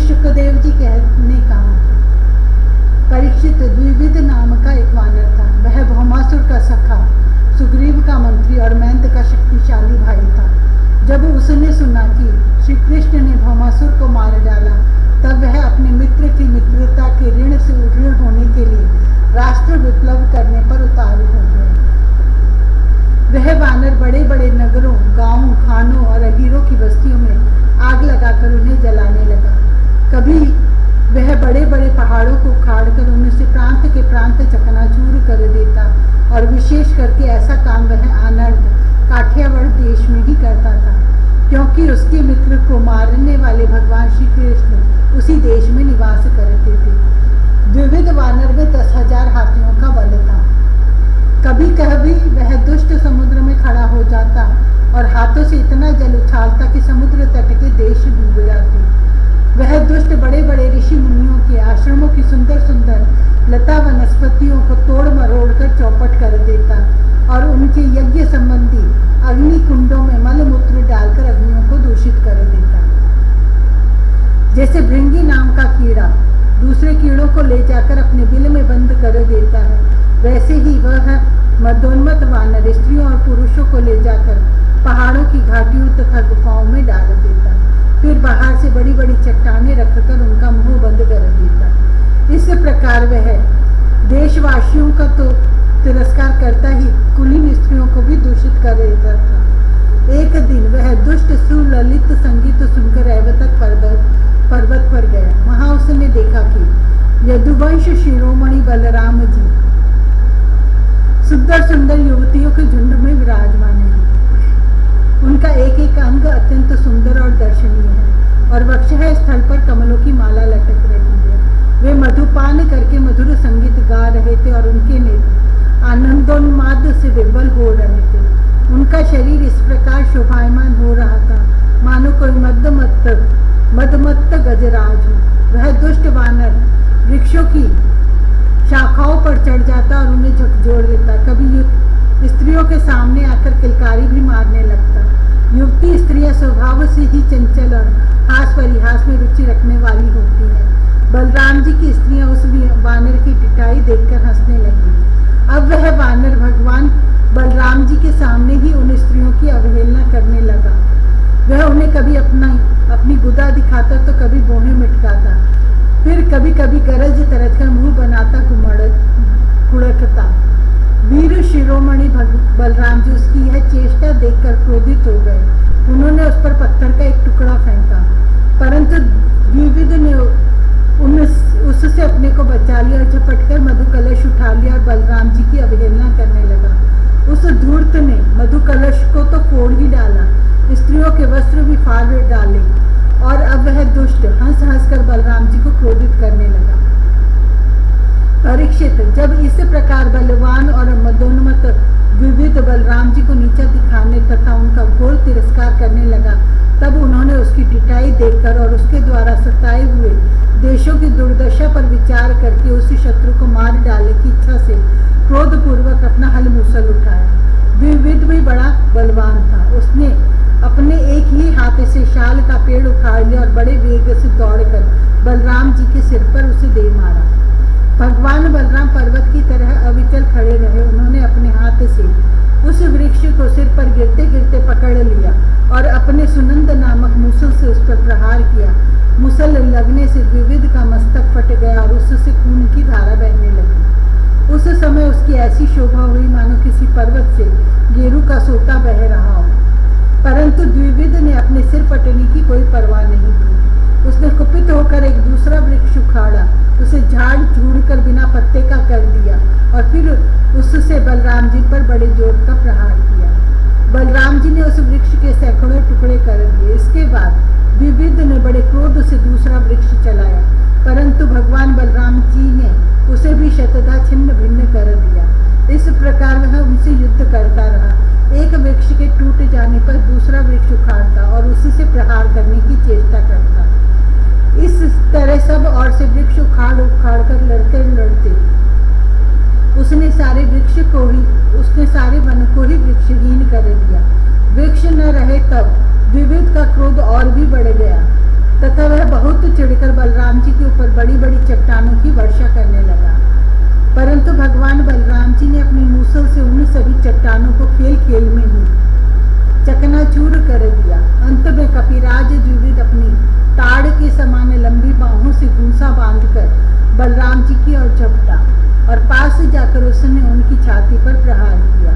शुकदेव जी कहने कहा, परीक्षित द्विविध नाम का एक वानर था। वह भौमासुर का सखा, सुग्रीव का मंत्री और मैंद का शक्तिशाली भाई था। जब उसने सुना कि श्री कृष्ण ने भौमासुर को मार डाला, तब वह अपने मित्र की मित्रता के ऋण से उऋण होने के लिए राष्ट्र विप्लव करने पर उतारू हो गया। वह वानर बड़े बड़े नगरों, गांवों, खानों और अहीरों की बस्तियों में आग लगाकर उन्हें जलाने लगा। कभी वह बड़े बड़े पहाड़ों को उखाड़कर उनमें से प्रांत के प्रांत चकनाचूर कर देता, और विशेष करके ऐसा काम वह अनर्थ काठियावाड़ देश में ही करता था, क्योंकि उसके मित्र को मारने वाले भगवान श्री कृष्ण उसी देश में निवास करते थे। द्विविध वानर में 10,000 हाथियों का बल था। कभी कभी वह दुष्ट समुद्र में खड़ा हो जाता और हाथों से इतना जल उछालता कि समुद्र तट के देश डूब जाते। वह दुष्ट बड़े बड़े ऋषि मुनियों के आश्रमों की सुंदर सुंदर लता वनस्पतियों को तोड़ मरोड़ कर चौपट कर देता और उनके यज्ञ संबंधी अग्नि कुंडों में मलमूत्र डालकर अग्नियों को दूषित कर देता। जैसे भृंगी नाम का कीड़ा दूसरे कीड़ों को ले जाकर अपने बिल में बंद कर देता है, वैसे ही वह मदोन्मत्त वानर स्त्रियों और पुरुषों को ले जाकर पहाड़ों की घाटियों तथा गुफाओं में डाल देता। फिर बाहर से बड़ी बड़ी चट्टानें रखकर उनका मुंह बंद कर देता। इस प्रकार वह देशवासियों का तो तिरस्कार करता ही कुलीन स्त्रियों को भी दूषित कर देता था। एक दिन वह दुष्ट सुललित संगीत सुनकर ऐवतक पर्वत पर गया। वहां उसने देखा कि यदुवंश शिरोमणि बलराम जी सुंदर सुंदर युवतियों के झुंड में विराजमान है। उनका एक एक अंग अत्यंत सुंदर और दर्शनीय है और वक्षः स्थल पर कमलों की माला लटक रही है। वे मधुपान करके मधुर संगीत गा रहे थे और उनके नेत्र आनंदोन्माद से विह्वल हो रहे थे। उनका शरीर इस प्रकार शोभायमान हो रहा था मानो कोई मदमत्त गजराज हो। वह दुष्ट वानर वृक्षों की शाखाओं पर चढ़ जाता और उन्हें झकझोर देता। कभी स्त्रियों के सामने आकर किलकारी भी मारने लगता। युवती स्त्रियां स्वभाव से ही चंचल और हास परिहास में रुचि रखने वाली होती हैं। बलराम जी की स्त्रियां उस वानर की पिटाई देखकर हंसने लगी। अब वह वानर भगवान बलराम जी के सामने ही उन स्त्रियों की अवहेलना करने लगा। वह उन्हें कभी अपनी गुदा दिखाता तो कभी बोहे मिटकाता, फिर कभी कभी गरज तरज कर मुंह बनाता कुड़कता। वीर शिरोमणि बलराम जी उसकी यह चेष्टा देखकर क्रोधित हो गए। उन्होंने उस पर पत्थर का एक टुकड़ा फेंका, परंतु द्विविध ने उससे अपने को बचा लिया और झपटकर मधु कलश उठा लिया और बलराम जी की अवहेलना करने लगा। उस धूर्त ने मधु कलश को तो फोड़ ही डाला, स्त्रियों के वस्त्र भी फाड़ डाले और अब वह दुष्ट हंस हंस कर बलराम जी को क्रोधित करने लगा। परीक्षित, जब इस प्रकार बलवान और मदोन्मत्त द्विविध बलराम जी को नीचा दिखाने तथा उनका घोर तिरस्कार करने लगा, तब उन्होंने उसकी पिटाई देखकर और उसके द्वारा सताए हुए देशों की दुर्दशा पर विचार करके उस शत्रु को मार डालने की इच्छा से क्रोधपूर्वक अपना हल मूसल उठाया। द्विविध भी बड़ा बलवान था। उसने अपने एक ही हाथ से शाल का पेड़ उखाड़ लिया और बड़े वेग से दौड़कर बलराम जी के सिर पर उसे दे मारा। भगवान बलराम पर्वत की तरह अविचल खड़े रहे। उन्होंने अपने हाथ से उस वृक्ष को सिर पर गिरते गिरते पकड़ लिया और अपने सुनंद नामक मूसल से उस पर प्रहार किया। मूसल लगने से द्विविध का मस्तक फट गया और उससे खून की धारा बहने लगी। उस समय उसकी ऐसी शोभा हुई मानो किसी पर्वत से गेरू का सोता बह रहा हो। परंतु द्विविध ने अपने सिर फटने की कोई परवाह नहीं की। उसने कुपित होकर एक दूसरा वृक्ष उखाड़ा, उसे झाड़ झूड़ कर बिना पत्ते का कर दिया और फिर उससे बलराम जी पर बड़े जोर का प्रहार किया। बलराम जी ने उस वृक्ष के सैकड़ों टुकड़े कर दिए। इसके बाद द्विविध ने बड़े क्रोध से दूसरा वृक्ष चलाया, परंतु भगवान बलराम जी ने उसे भी शतधा छिन्न भिन्न कर दिया। इस प्रकार वह उनसे युद्ध करता रहा। एक वृक्ष के टूट जाने पर दूसरा वृक्ष उखाड़ता और उससे प्रहार करने की चेष्टा करता। इस तरह सब और से वृक्ष उखाड़ कर लड़ते उसने सारे वन को ही वृक्षहीन कर दिया। वृक्ष न रहे तब द्विविध का क्रोध और भी बढ़ गया तथा वह बहुत चिढ़ चिढ़कर बलराम जी के ऊपर बड़ी बड़ी चट्टानों की वर्षा करने लगा। परंतु भगवान बलराम जी ने अपनी मूसल से उन सभी चट्टानों को खेल खेल में ही चकनाचूर कर दिया। अंत में कपिराज द्विविद अपनी ताड़ के समान लंबी बाहों से घूंसा बांधकर बलराम जी की ओर झपटा और पास जाकर उसने उनकी छाती पर प्रहार किया।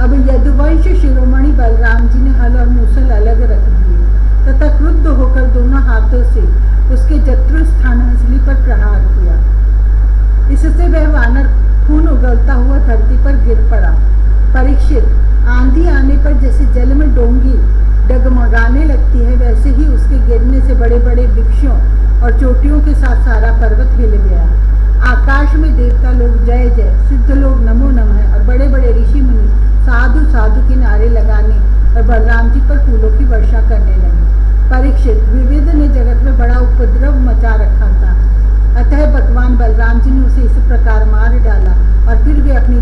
अब यदुवंश शिरोमणि बलराम जी ने हल और मूसल अलग रख दिए तथा क्रुद्ध होकर दोनों हाथों से उसके जत्रु स्थान हंसली पर प्रहार किया। इससे वह वानर खून उगलता हुआ धरती पर गिर पड़ा। परीक्षित, आंधी आने पर जैसे जल में डोंगी डगमगाने लगती है, वैसे ही उसके गिरने से बड़े बड़े वृक्षों और चोटियों के साथ सारा पर्वत हिल गया। आकाश में देवता लोग जय जय, सिद्ध लोग नमो नमः और बड़े बड़े ऋषि मुनि साधु साधु के नारे लगाने और बलराम जी पर फूलों की वर्षा करने लगे। परीक्षित, विविध ने जगत में बड़ा उपद्रव मचा रखा था, अतः भगवान बलराम जी ने उसे इस प्रकार मार डाला और फिर वे अपनी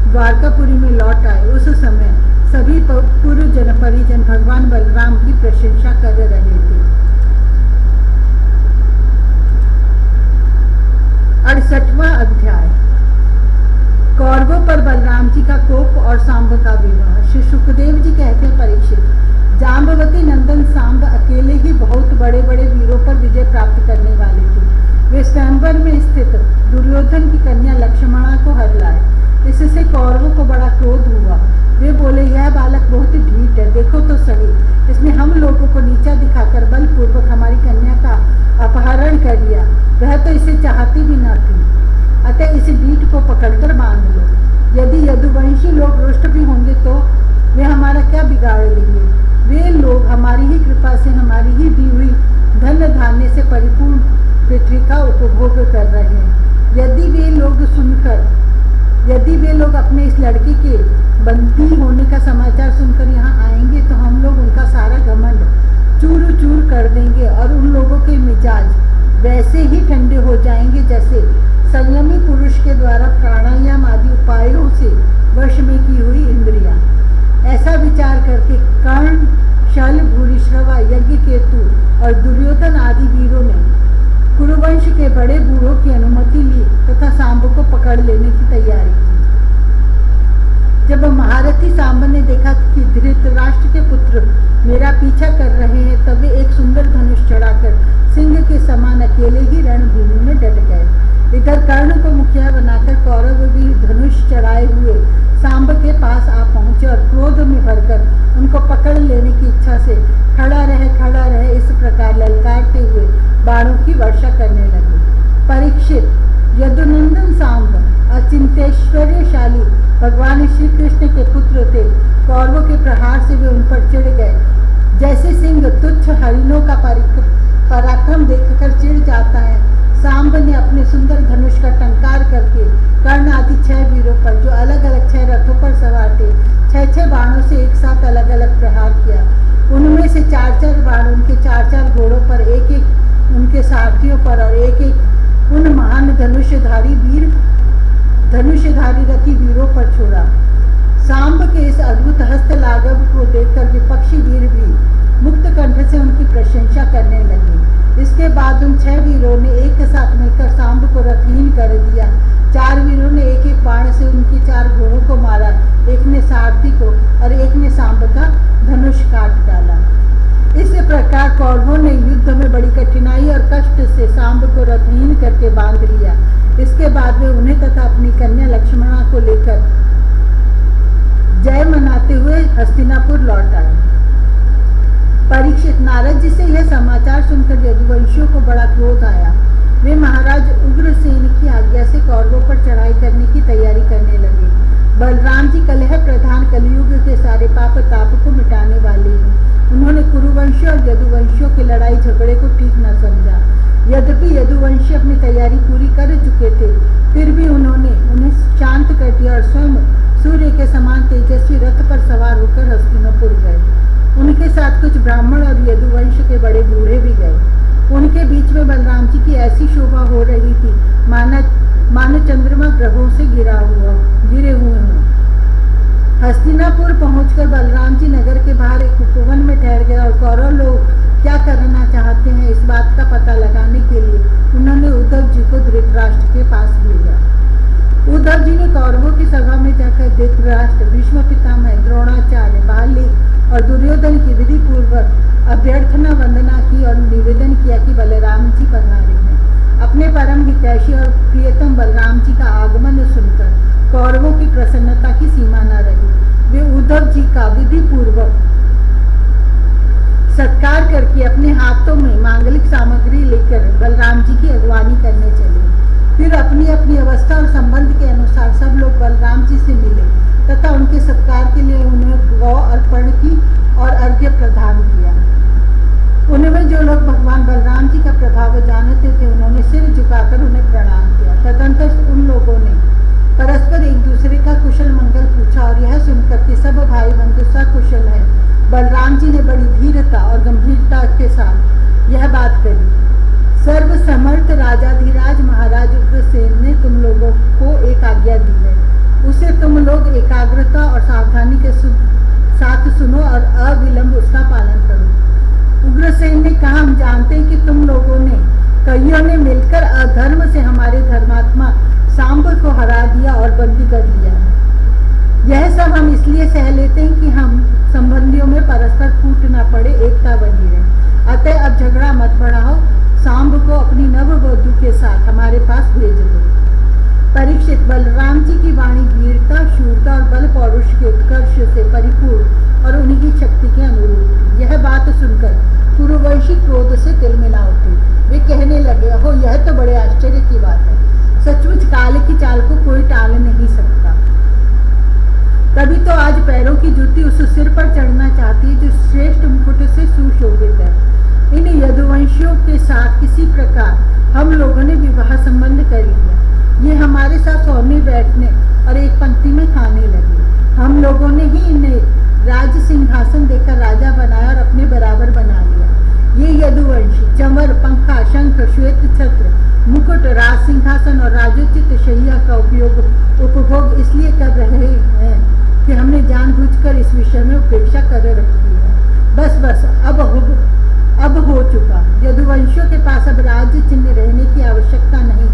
द्वारकापुरी में लौट आए। उस समय सभी पुरजन परिजन भगवान बलराम की प्रशंसा कर रहे थे। 68वां अध्याय। कौरवों पर बलराम जी का कोप और सांब का विवाह। श्री सुखदेव जी कहते हैं, परीक्षित, जाम्बवती नंदन सांब अकेले ही बहुत बड़े बड़े वीरों पर विजय प्राप्त करने वाले थे। वे स्वयंवर में स्थित दुर्योधन की कन्या लक्ष्मणा को हर लाए। इससे कौरवों को बड़ा क्रोध हुआ। वे बोले, यह बालक बहुत ढीठ है, देखो तो सही, इसने हम लोगों को नीचा दिखाकर बलपूर्वक हमारी कन्या का अपहरण कर लिया। वह तो इसे चाहती भी न थी, अतः इस ढीठ को पकड़कर बांध लो। यदि यदुवंशी लोग रुष्ट भी होंगे तो वे हमारा क्या बिगाड़ लेंगे? वे लोग हमारी ही कृपा से हमारी ही दी हुई धन धान्य से परिपूर्ण पृथ्वी का उपभोग कर रहे हैं। यदि वे लोग अपने इस लड़के के बंदी होने का समाचार सुनकर यहाँ आएंगे तो हम लोग उनका सारा घमंड चूर चूर कर देंगे और उन लोगों के मिजाज वैसे ही ठंडे हो जाएंगे जैसे संयमी पुरुष के द्वारा प्राणायाम आदि उपायों से वश में की हुई इंद्रियां। ऐसा विचार करके कर्ण, शल, भूरिश्रवा, यज्ञकेतु और दुर्योधन आदि वीरों ने कुरुवंश के बड़े बूढ़ों की अनुमति ली तथा सांब को पकड़ लेने की तैयारी की। जब महारथी सांब ने देखा कि धृतराष्ट्र के पुत्र मेरा पीछा कर रहे हैं, तब वे एक सुंदर धनुष चढ़ाकर सिंह के समान अकेले ही रणभूमि में डट गए। इधर कर्ण को मुखिया बनाकर कौरव भी धनुष चढ़ाए हुए सांब के पास आ पहुंचे और क्रोध में भरकर उनको पकड़ लेने की इच्छा से खड़ा रहे इस प्रकार ललकारते हुए बाणों की वर्षा करने लगे। परीक्षित, यदुनंदन सांब अचिंत्यैश्वर्यशाली भगवान श्री कृष्ण के पुत्र थे। कौरवों के प्रहार से वे उन पर चिढ़ गए। जैसे सिंह तुच्छ हरिणों का पराक्रम देखकर चिढ़ जाता है, सांब ने अपने सुंदर धनुष का टंकार करके कर्ण आदि 6 वीरों पर, जो अलग अलग 6 रथों पर सवार थे, 6 बाणों से एक साथ अलग अलग प्रहार किया। उनमें से 4 बाण उनके 4 घोड़ों पर, एक उनके सारथियों पर और एक उन महान धनुषधारी रथी वीरों पर छोड़ा। सांब के इस अद्भुत हस्त लाघव को देखकर विपक्षी वीर भी मुक्त कंठ से उनकी प्रशंसा करने लगे। इसके बाद उन 6 वीरों ने एक साथ मिलकर सांब को रथहीन कर दिया। 4 वीरों ने एक एक बाण से उनके 4 घोड़ों को मारा, एक ने सारथी को और एक ने सांब का धनुष काट डाला। इस प्रकार कौरवों ने युद्ध में बड़ी कठिनाई और कष्ट से सांब को रथहीन करके बांध लिया। इसके बाद वे उन्हें तथा अपनी कन्या लक्ष्मणा को लेकर जय मनाते हुए हस्तिनापुर लौट आए। परीक्षित, नारद जी से यह समाचार सुनकर यदुवंशियों को बड़ा क्रोध आया। वे महाराज उग्रसेन की आज्ञा से कौरवों पर चढ़ाई करने की तैयारी करने लगे। बलराम जी कलह प्रधान कलयुग के सारे पाप ताप को मिटाने वाले हैं। उन्होंने कुरुवंशियों और यदुवंशियों के लड़ाई झगड़े को ठीक न समझा। यद्यपि यदुवंशी अपनी तैयारी पूरी कर चुके थे, फिर भी उन्होंने उन्हें शांत कर दिया और स्वयं सूर्य के समान तेजस्वी रथ पर सवार होकर हस्तिनापुर गए। उनके साथ कुछ ब्राह्मण और यदुवंश के बड़े बूढ़े भी गए। उनके बीच में बलराम जी की ऐसी शोभा हो रही थी मानो चंद्रमा ग्रहों से गिरे हुए हों। हस्तिनापुर पहुंचकर बलराम जी नगर के बाहर एक उपवन में ठहर गए और कौरव लोग क्या करना चाहते हैं इस बात का पता सभा में जाकर धृतराष्ट्र, भीष्म पितामह, द्रोणाचार्य, बाली और दुर्योधन की विधि पूर्वक अभ्यर्थना वंदना की और निवेदन किया कि बलराम जी पधारे हैं। अपने परम हितैषी और प्रियतम बलराम जी का आगमन सुनकर कौरवों की प्रसन्नता की सीमा न रही। वे उद्धव जी का विधि पूर्वक सत्कार करके अपने हाथों में मांगलिक सामग्री लेकर बलराम जी की अगवानी करने चले। फिर अपनी अपनी अवस्था और संबंध के अनुसार सब लोग बलराम जी से मिले तथा उनके सत्कार के लिए उन्हें गौ अर्पण की और अर्घ्य प्रदान किया। उनमें जो लोग भगवान बलराम जी का प्रभाव जानते थे उन्होंने सिर झुकाकर उन्हें प्रणाम किया। तदंतर उन लोगों ने परस्पर एक दूसरे का कुशल मंगल पूछा और यह सुनकर कि सब भाई बंधु सकुशल है, बलराम जी ने बड़ी धीरता और गंभीरता के साथ यह बात कही। सर्व समर्थ राजाधिराज महाराज उग्रसेन ने तुम लोगों को एक आज्ञा दी है, उसे तुम लोग एकाग्रता और सावधानी के साथ सुनो और अविलंब उसका पालन करो। उग्रसेन ने कहा, हम जानते हैं कि तुम लोगों ने कईयों ने मिलकर अधर्म से हमारे धर्मात्मा सांब को हरा दिया और बंदी कर लिया है। यह सब हम इसलिए सह लेते हैं कि हम संबंधियों में परस्पर फूट न पड़े, एकता बनी रहे। अतः अब झगड़ा मत बढ़ाओ, सांब को अपनी नववधू के साथ हमारे पास भेज दो। परीक्षित, बलराम जी की वाणी वीरता, शूरता और बल पौरुष के उत्कर्ष से परिपूर्ण और उनकी शक्ति के अनुरूप। यह बात सुनकर कुरुवंशी क्रोध से तिलमिला उठे। वे कहने लगे, हो यह तो बड़े आश्चर्य की बात है, सचमुच काल की चाल को कोई टाल नहीं सकता। तभी तो आज पैरों की जूती उस सिर पर चढ़ना चाहती है जो श्रेष्ठ मुकुट से सुशोभित है। इन यदुवंशियों के साथ किसी प्रकार हम लोगों ने विवाह संबंध कर लिया। ये हमारे साथ सोने बैठने और एक पंक्ति में खाने लगे। हम लोगों ने ही इन्हें राज सिंहासन देकर राजा बनाया और अपने बराबर बना लिया। ये यदुवंशी चमर, पंखा, शंख, श्वेत छत्र, मुकुट, राज सिंहासन और राजोचित शैया का उपभोग इसलिए कर रहे हैं कि हमने जानबूझकर इस विषय में उपेक्षा कर रखी है। बस अब हो चुका। यदुवंशियों के पास अब राज्य चिन्ह रहने की आवश्यकता नहीं,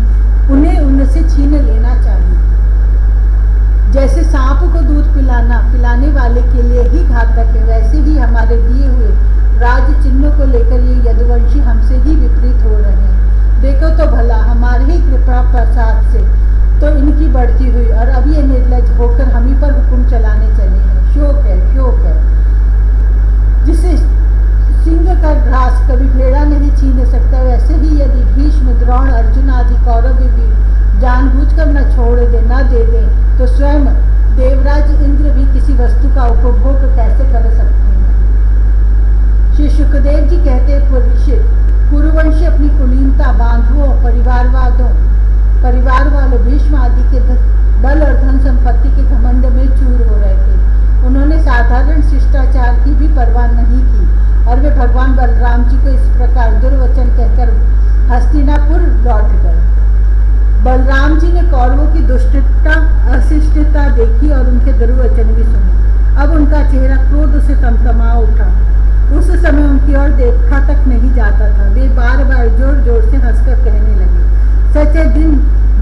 उन्हें उनसे छीन लेना चाहिए। जैसे सांप को दूध पिलाने वाले के लिए ही घातक है, वैसे ही हमारे दिए हुए राज्य चिन्हों को लेकर ये यदुवंशी हमसे ही विपरीत हो रहे हैं। देखो तो भला, हमारे ही कृपा प्रसाद से तो इनकी बढ़ती हुई और अब ये निर्लज होकर हम ही पर हुक्म चलाने चले हैं। शोक है। जिसे सिंह का घास कभी भेड़ा नहीं छीन सकता, वैसे ही यदि भीष्म, द्रोण, अर्जुन आदि कौरव भी जानबूझकर न छोड़ दे, न दे दे, तो स्वयं देवराज इंद्र भी किसी वस्तु का उपभोग कैसे कर सकते हैं। श्री सुखदेव जी कहते, परीक्षित, कुरुवंशी अपनी कुलीनता, बांधुओं, परिवार वालों, भीष्म आदि के बल और धन संपत्ति के घमंड में चूर हो रहे थे। उन्होंने साधारण शिष्टाचार की भी परवाह नहीं की और वे भगवान बलराम जी को इस प्रकार दुर्वचन कहकर हस्तिनापुर लौट गए। बलराम जी ने कौरवों की दुष्टता, अशिष्टता देखी और उनके दुर्वचन भी सुने। अब उनका चेहरा क्रोध से तमतमा उठा। उस समय उनकी ओर देखा तक नहीं जाता था। वे बार बार जोर जोर से हंसकर कहने लगे, सच है, जिन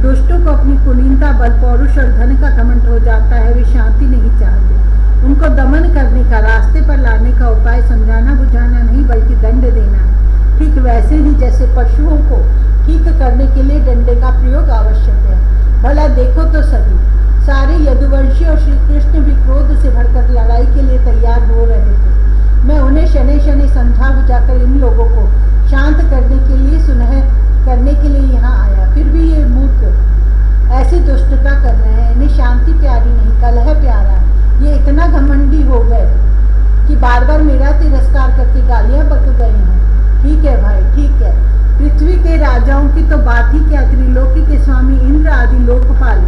दुष्टों को अपनी कुलीनता, बल, पौरुष और धन का घमंड हो जाता है, वे शांति नहीं चाहते। उनको दमन करने का, रास्ते पर लाने का उपाय समझाना बुझाना नहीं बल्कि दंड देना है। ठीक वैसे ही जैसे पशुओं को ठीक करने के लिए डंडे का प्रयोग आवश्यक है। भला देखो तो सही, सारे यदुवंशी और श्री कृष्ण भी क्रोध से भरकर लड़ाई के लिए तैयार हो रहे थे। मैं उन्हें शनि शनि समझा बुझाकर इन लोगों को शांत करने के लिए यहाँ आया, फिर भी ये मूर्ख ऐसी दुष्टता कर रहे हैं। इन्हें शांति प्यारी नहीं, कलह प्यारा है। ये इतना घमंडी हो गए कि बार बार मेरा तिरस्कार करके गालियां बक गए हैं। ठीक है भाई, ठीक है। पृथ्वी के राजाओं की तो बात ही क्या, त्रिलोकी के स्वामी इंद्र आदि लोकपाल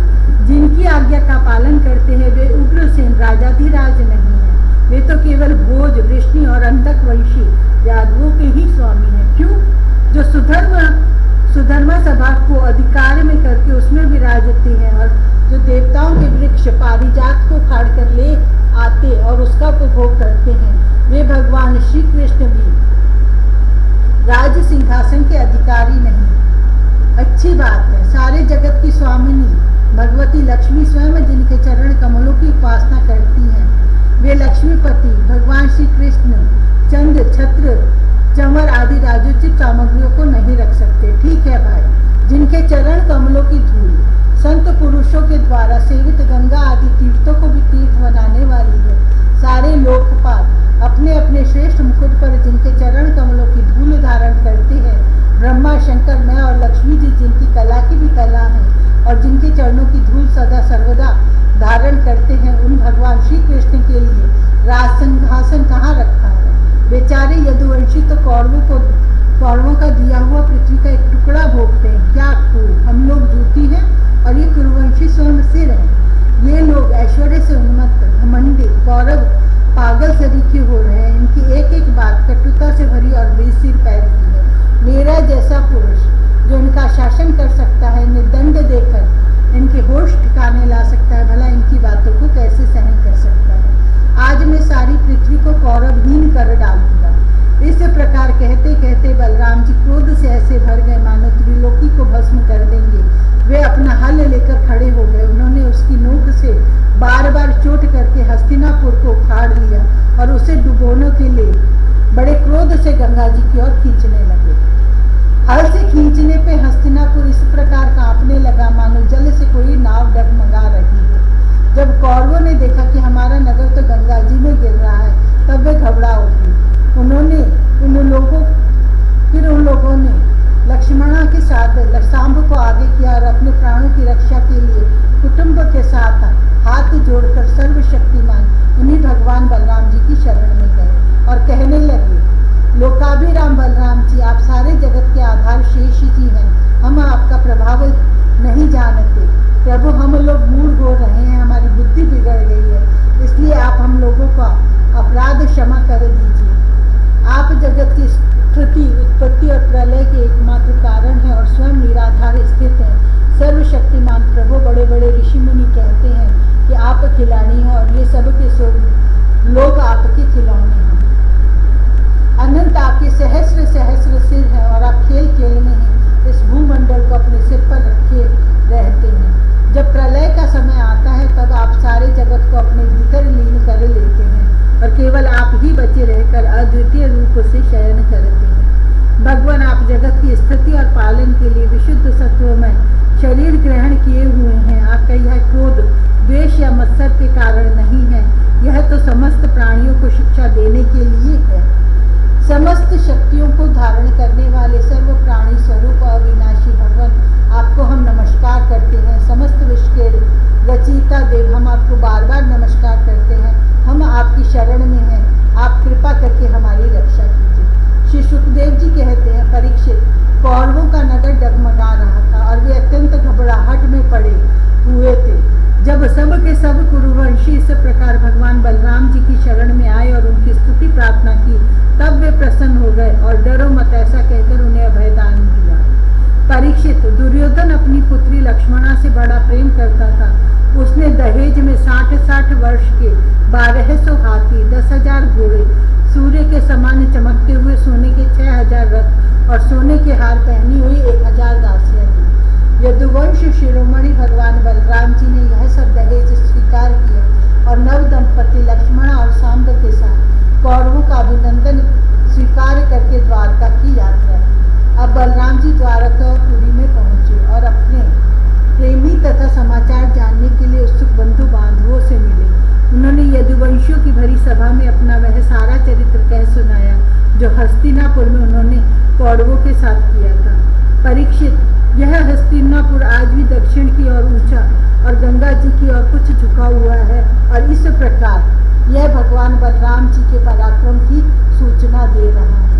जिनकी आज्ञा का पालन करते हैं, वे उग्रसेन राजाधिराज नहीं है। वे तो केवल भोज, वृष्णि और अंधक वंशी यादवों के ही स्वामी हैं। क्यों? जो सुधर्मा सभा को अधिकार में करके उसमें विराजते हैं और जो देवताओं के वृक्ष पारिजात को खाड़ कर ले आते और उसका उपभोग करते हैं, वे भगवान श्री कृष्ण भी राज सिंहासन के अधिकारी नहीं। अच्छी बात है, सारे जगत की स्वामिनी भगवती लक्ष्मी स्वयं जिनके चरण कमलों की उपासना करती हैं, वे लक्ष्मीपति भगवान श्री कृष्ण चंद, छत्र, चंवर आदि राजोचित सामग्रियों को नहीं रख सकते। ठीक है भाई, जिनके चरण कमलों की धूल संत पुरुषों के द्वारा सेवित गंगा आदि तीर्थों को भी तीर्थ बनाने वाली है। सारे लोकपाल अपने अपने श्रेष्ठ मुकुट पर जिनके चरण कमलों की धूल धारण करते हैं, ब्रह्मा, शंकर, मैं और लक्ष्मी जी जिनकी कला की भी कला है और जिनके चरणों की धूल सदा सर्वदा धारण करते हैं, उन भगवान श्री कृष्ण के लिए राज सिंहासन कहाँ रखा है। बेचारे यदुवंशी तो कौरवों का दिया हुआ पृथ्वी का एक टुकड़ा भोगते हैं। क्या हम लोग झूठी हैं और ये कुरुवंशी स्वयं सिर हैं। ये लोग ऐश्वर्य से उन्मत्त, घमंडी, कौरव पागल सरीखे हो रहे हैं। इनकी एक एक बात कटुता से भरी और बेसिर पैर की है। मेरा जैसा पुरुष जो इनका शासन कर सकता है, निर्दंड देकर इनके होश ठिकाने ला सकता है, भला इनकी बातों को कैसे सहन कर सकता है। आज मैं सारी पृथ्वी को कौरवहीन कर डालूंगा। इस प्रकार कहते कहते बलराम जी क्रोध से ऐसे भर गए मानो त्रिलोकी को भस्म कर देंगे। वे अपना हल लेकर खड़े हो गए। उन्होंने उसकी नोक से बार बार चोट करके हस्तिनापुर को उखाड़ लिया और उसे डुबोने के लिए बड़े क्रोध से गंगा जी की ओर खींचने लगे। हल से खींचने पे हस्तिनापुर इस प्रकार कांपने लगा मानो जल से कोई नाव डगमगा रही है। जब कौरवों ने देखा कि हमारा नगर तो गंगा जी में गिर रहा है, तब वे घबरा उठे। उन लोगों ने लक्ष्मणा के साथ सांब को आगे किया और अपने प्राणों की रक्षा के लिए कुटुंब के साथ हाथ जोड़कर सर्वशक्तिमान उन्हीं भगवान बलराम जी की शरण में गए और कहने लगे, लोकाभिराम बलराम जी, आप सारे जगत के आधार शेष जी हैं। हम आपका प्रभाव नहीं जानते प्रभु, हम लोग मूढ़ हो रहे हैं, हमारी बुद्धि बिगड़ गई है, इसलिए आप हम लोगों का अपराध क्षमा कर दीजिए। आप जगत की स्थिति, उत्पत्ति और प्रलय के एकमात्र कारण हैं और स्वयं निराधार स्थित हैं। सर्वशक्तिमान प्रभु, बड़े बड़े ऋषि मुनि कहते हैं कि आप खिलाड़ी हैं और ये सब के सब लोग आपके खिलौने हैं। अनंत आपके सहस्र सहस्र सिर हैं और आप खेल खेल में हैं, इस भूमंडल को अपने सिर पर रखे रहते हैं। जब प्रलय का समय आता है तब आप सारे जगत को अपने भीतर लीन कर लेते हैं और केवल आप ही बचे रहकर अद्वितीय रूप से शयन करते हैं। भगवान, आप जगत की स्थिति और पालन के लिए विशुद्ध सत्वमय शरीर ग्रहण किए हुए हैं। आपका यह क्रोध द्वेष या मत्सर के कारण नहीं है, यह तो समस्त प्राणियों को शिक्षा देने के लिए है। समस्त शक्तियों को धारण करने वाले सर्व प्राणी स्वरूप अविनाशी भगवान, आपको हम नमस्कार करते हैं। समस्त विश्व के रचयिता देव, हम आपको बार बार नमस्कार करते हैं। हम आपकी शरण में हैं, आप कृपा करके हमारी रक्षा कीजिए। श्री सुखदेव जी कहते हैं, परीक्षित, कौरवों का नगर डगमगा रहा था और वे अत्यंत घबराहट में पड़े हुए थे। जब सब के सब कुरुवंशी इस प्रकार भगवान बलराम जी की शरण में आए और उनकी स्तुति प्रार्थना की, तब वे प्रसन्न हो गए और डरो मत ऐसा कहकर उन्हें अभयदान दिया। परीक्षित, दुर्योधन अपनी पुत्री लक्ष्मणा से बड़ा प्रेम करता था। उसने दहेज में 60-60 वर्ष के 1200 हाथी, 10,000 घोड़े, सूर्य के समान चमकते हुए सोने के 6,000 रथ और सोने के हार पहनी हुई 1,000 दासियां दी। यदुवंश शिरोमणि भगवान बलराम जी ने यह सब दहेज स्वीकार किया और नव दंपति लक्ष्मणा और सांब के साथ कौरवों का अभिनंदन स्वीकार करके द्वारका की यात्रा की। अब बलराम जी द्वारकापुरी में पहुंचे और अपने प्रेमी तथा समाचार जानने के लिए उत्सुक बंधु बांधवों से मिले। उन्होंने यदुवंशियों की भरी सभा में अपना वह सारा चरित्र कह सुनाया जो हस्तिनापुर में उन्होंने कौरवों के साथ किया था। परीक्षित, यह हस्तिनापुर आज भी दक्षिण की ओर ऊंचा और गंगा जी की ओर कुछ झुका हुआ है और इस प्रकार यह भगवान बलराम जी के पराक्रम की सूचना दे रहा है।